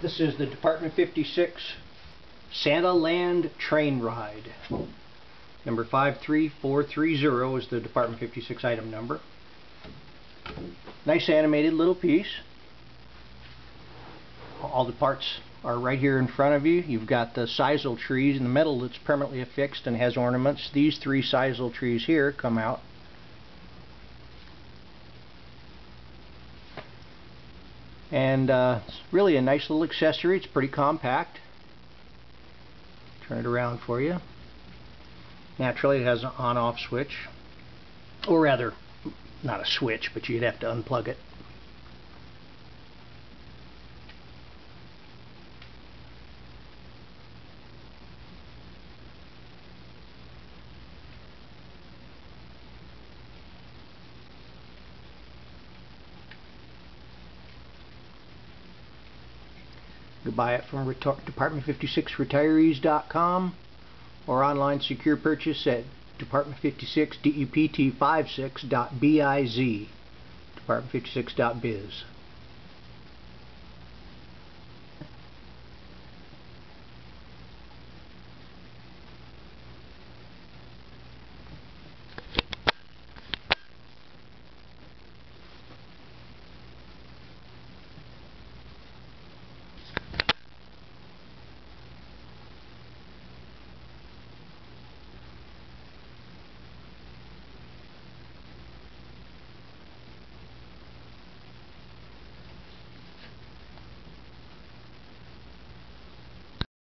This is the Department 56 Santa Land Train Ride. Number 53430 is the Department 56 item number. Nice animated little piece. All the parts are right here in front of you. You've got the sisal trees in the metal that's permanently affixed and has ornaments. These three sisal trees here come out. And it's really a nice little accessory. It's pretty compact. Turn it around for you. Naturally it has an on-off switch. Or rather, not a switch, but you'd have to unplug it. You can buy it from Department56retirees.com or online secure purchase at Department56 DEPT56.biz, Department56.biz.